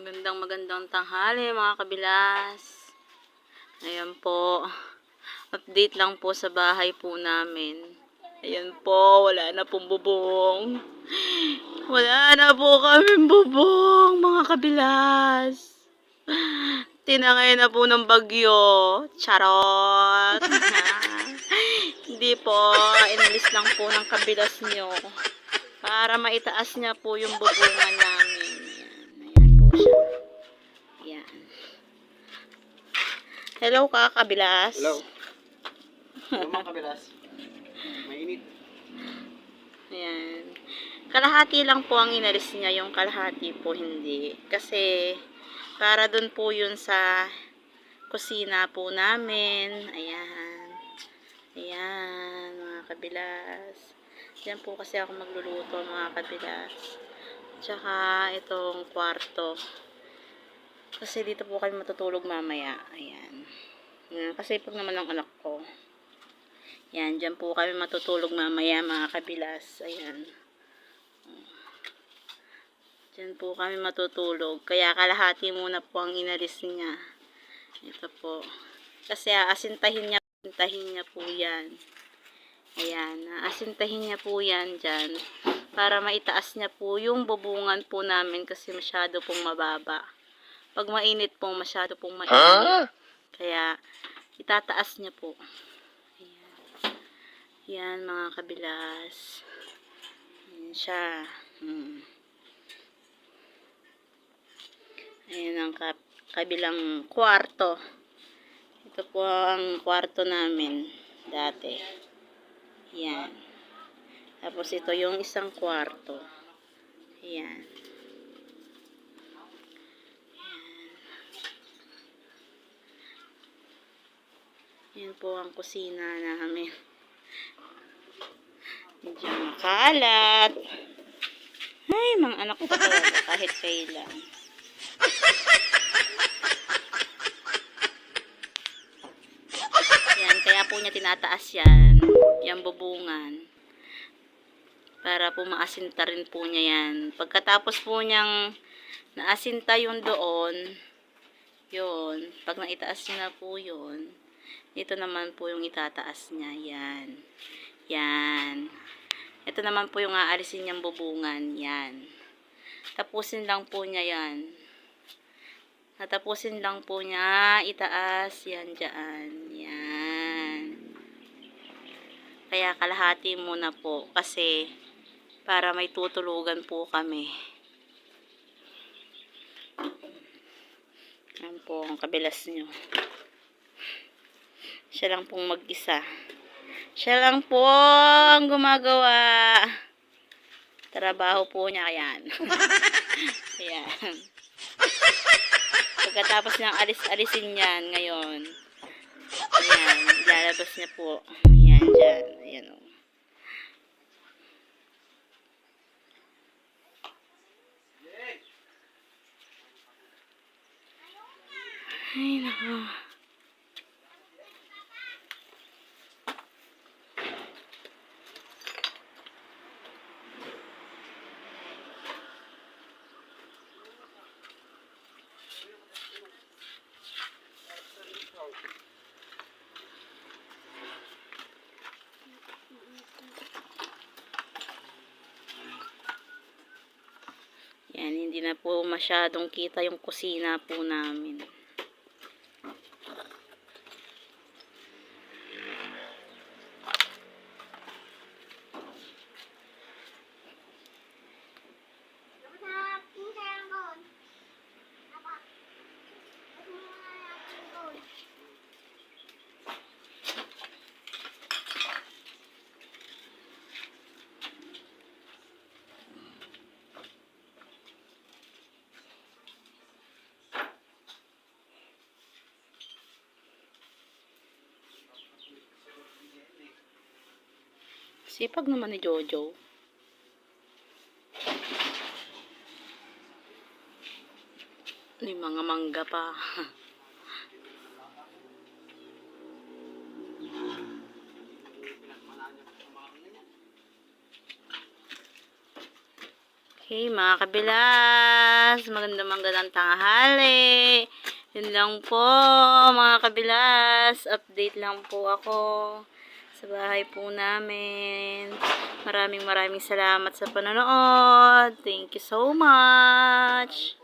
Magandang tanghali mga kabilas. Ayan po. Update lang po sa bahay po namin. Ayan po, wala na pong bubong. Wala na po kaming bubong mga kabilas. Tinangay na po ng bagyo. Charot. Hindi po, inalis lang po ng kabilas nyo. Para maitaas niya po yung bubungan namin. Ayan po siya. Ayan. Hello kabilas. Hello. Hello mga kabilas. Mainit. Ayan. Kalahati lang po ang inalis niya, yung kalahati po hindi. Kasi para dun po yun sa kusina po namin. Ayan. Ayan mga kabilas. Diyan po kasi ako magluluto mga kabilas. Tsaka itong kwarto. Kasi dito po kami matutulog mamaya. Ayan. Kasi pag naman ang anak ko. Ayan, dyan po kami matutulog mamaya mga kabilas. Ayan. Dyan po kami matutulog. Kaya kalahati muna po ang inalis niya. Ito po. Kasi aasintahin niya po yan. Ayan, aasintahin niya po yan dyan. Para maitaas niya po yung bubungan po namin kasi masyado pong mababa. Pag mainit po, masyado pong mainit. Kaya, itataas niya po. Ayan. Yan mga kabilas. Ayan siya. Ayan ang kabilang kwarto. Ito po ang kwarto namin dati. Ayan. Tapos ito yung isang kwarto. Ayan. Ayan po ang kusina namin. Medyo makalat. Ay, mga anak ko talaga kahit kailan. Ayan, kaya po niya tinataas yan. Yung bubungan. Para po maasinta rin po niya yan. Pagkatapos po niyang naasinta yung doon, yun. Pag naitaas niya na po yun, ito naman po yung itataas niya. Yan. Yan. Ito naman po yung aalisin niyang bubungan. Yan. Tapusin lang po niya yan. Natapusin lang po niya. Itaas. Yan dyan. Yan. Kaya kalahati muna po. Kasi para may tutulugan po kami. Yan po ang kabilas nyo. Siya lang pong mag-isa. Siya lang po ang gumagawa. Trabaho po niya yan. Ayan. Pagkatapos niyang alisin yan ngayon. Ayan. Ilalabas niya po. Ayan dyan. Ayan o. Ay nako. Yan, hindi na po masyadong kita yung kusina po namin. Sipag naman ni Jojo. May mga mangga pa. Okay, mga kabilas, magandang tanghali. Yun lang po, mga kabilas. Update lang po ako sa bahay po namin. Maraming salamat sa panonood. Thank you so much.